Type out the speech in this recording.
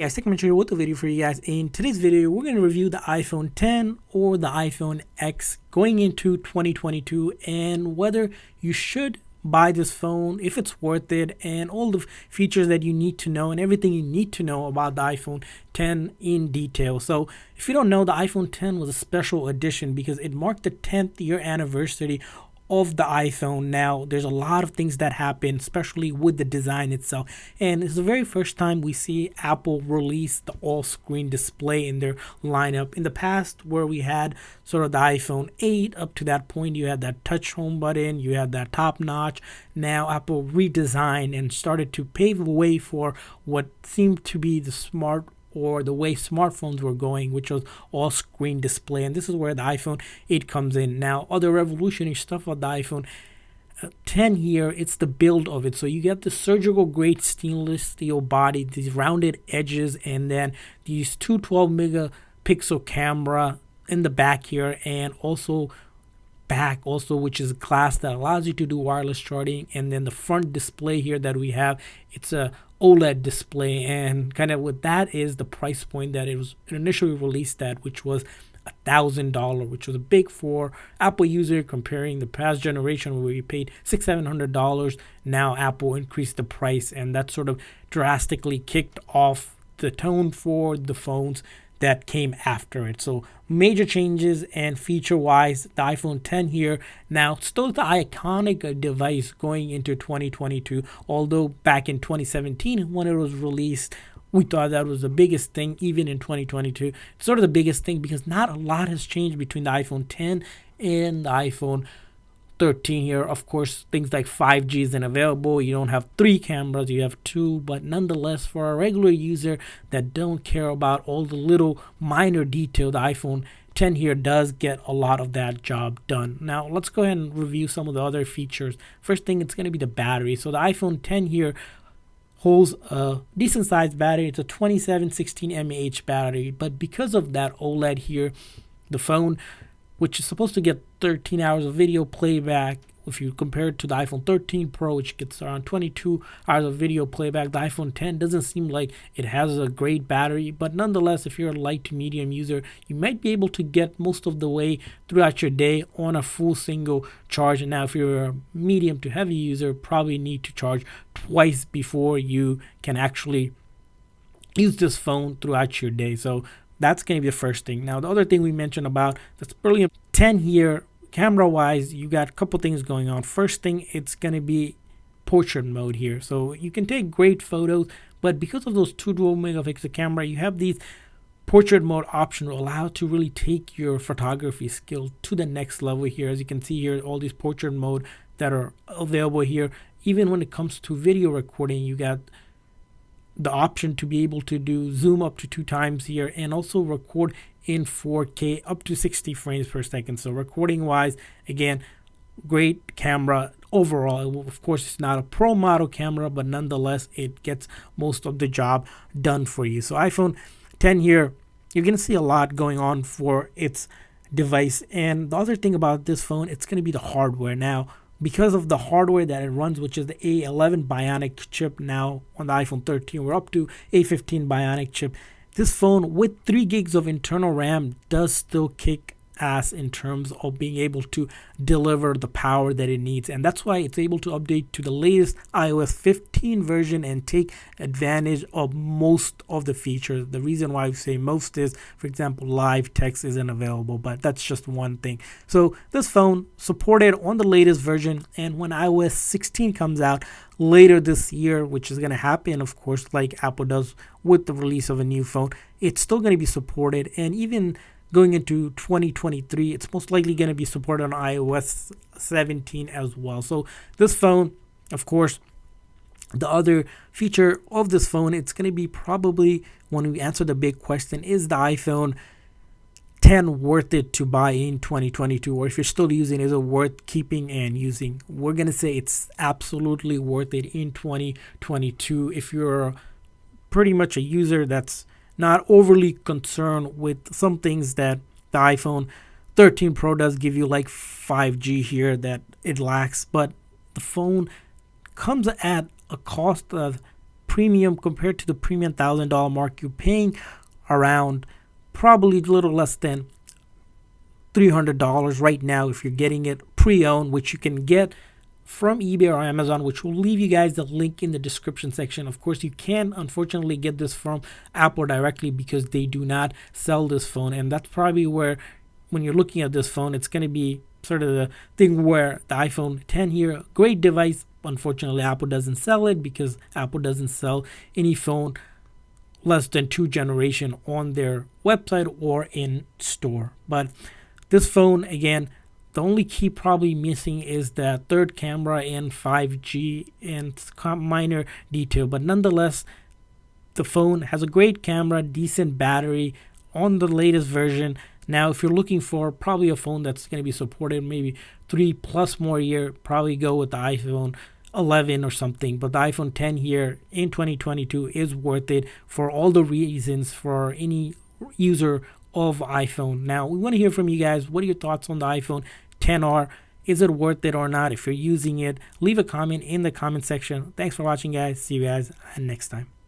Guys, Technomentary with a video for you guys. In today's video, we're going to review the iPhone 10 or the iPhone X going into 2022 and whether you should buy this phone, if it's worth it, and all the features that you need to know and everything you need to know about the iPhone 10 in detail. So if you don't know, the iPhone 10 was a special edition because it marked the 10th year anniversary of the iPhone. Now there's a lot of things that happen, especially with the design itself, and it's the very first time we see Apple release the all-screen display in their lineup. In the past, where we had sort of the iPhone 8, up to that point you had that touch home button, you had that top notch. Now Apple redesigned and started to pave the way for what seemed to be the smart or the way smartphones were going, which was all screen display. And this is where the iPhone 8 comes in. Now, other revolutionary stuff about the iPhone 10 here, it's the build of it. So you get the surgical grade stainless steel body, these rounded edges, and then these 212 megapixel camera in the back here, and also which is glass that allows you to do wireless charging. And then the front display here that we have, it's a OLED display, and kind of with that is the price point that it was initially released at, which was $1,000, which was big for Apple user comparing the past generation where we paid $600-700. Now Apple increased the price, and that sort of drastically kicked off the tone for the phones that came after it. So major changes, and feature wise, the iPhone 10 here now still the iconic device going into 2022, although back in 2017 when it was released we thought that was the biggest thing. Even in 2022, sort of the biggest thing, because not a lot has changed between the iPhone 10 and the iPhone 13 here. Of course, things like 5G isn't available. You don't have 3 cameras, you have 2, but nonetheless, for a regular user that don't care about all the little minor detail, the iPhone 10 here does get a lot of that job done. Now let's go ahead and review some of the other features. First thing, it's going to be the battery. So the iPhone 10 here holds a decent sized battery. It's a 2716 mAh battery, but because of that OLED here, the phone, which is supposed to get 13 hours of video playback, if you compare it to the iPhone 13 Pro, which gets around 22 hours of video playback, the iPhone 10 doesn't seem like it has a great battery. But nonetheless, if you're a light to medium user, you might be able to get most of the way throughout your day on a full single charge. And now if you're a medium to heavy user, probably need to charge twice before you can actually use this phone throughout your day. So that's going to be the first thing. Now, the other thing we mentioned about that's brilliant 10 here, camera wise, you got a couple things going on. First thing, it's going to be portrait mode here. So you can take great photos, but because of those 212 megapixel camera, you have these portrait mode option to allow to really take your photography skill to the next level here. As you can see here, all these portrait mode that are available here. Even when it comes to video recording, you got the option to be able to do zoom up to 2 times here, and also record in 4K up to 60 frames per second. So recording wise, again, great camera overall. Of course, it's not a pro model camera, but nonetheless it gets most of the job done for you. So iPhone 10 here, you're going to see a lot going on for its device. And the other thing about this phone, it's going to be the hardware. Now, because of the hardware that it runs, which is the A11 Bionic chip, now on the iPhone 13, we're up to A15 Bionic chip. This phone with 3 gigs of internal RAM does still kick ass in terms of being able to deliver the power that it needs, and that's why it's able to update to the latest iOS 15 version and take advantage of most of the features. The reason why I say most is, for example, live text isn't available, but that's just one thing. So this phone supported on the latest version, and when iOS 16 comes out later this year, which is going to happen, of course, like Apple does with the release of a new phone, it's still going to be supported. And even going into 2023, it's most likely going to be supported on iOS 17 as well. So this phone, of course, the other feature of this phone, it's going to be probably, when we answer the big question, is the iPhone 10 worth it to buy in 2022? Or if you're still using it, is it worth keeping and using? We're going to say it's absolutely worth it in 2022 if you're pretty much a user that's not overly concerned with some things that the iPhone 13 Pro does give you, like 5G here that it lacks. But the phone comes at a cost of premium compared to the premium $1,000 mark. You're paying around probably a little less than $300 right now if you're getting it pre-owned, which you can get from eBay or Amazon, which will leave you guys the link in the description section. Of course, you can unfortunately get this from Apple directly because they do not sell this phone, and that's probably where, when you're looking at this phone, it's going to be sort of the thing where the iPhone 10 here, great device. Unfortunately, Apple doesn't sell it because Apple doesn't sell any phone less than 2 generation on their website or in store. But this phone, again, the only key probably missing is the third camera and 5G and minor detail. But nonetheless, the phone has a great camera, decent battery on the latest version. Now, if you're looking for probably a phone that's going to be supported maybe 3+ more year, probably go with the iPhone 11 or something. But the iPhone 10 here in 2022 is worth it for all the reasons for any user of iPhone. Now, we want to hear from you guys. What are your thoughts on the iPhone 10R? Is it worth it or not? If you're using it, leave a comment in the comment section. Thanks for watching, guys. See you guys next time.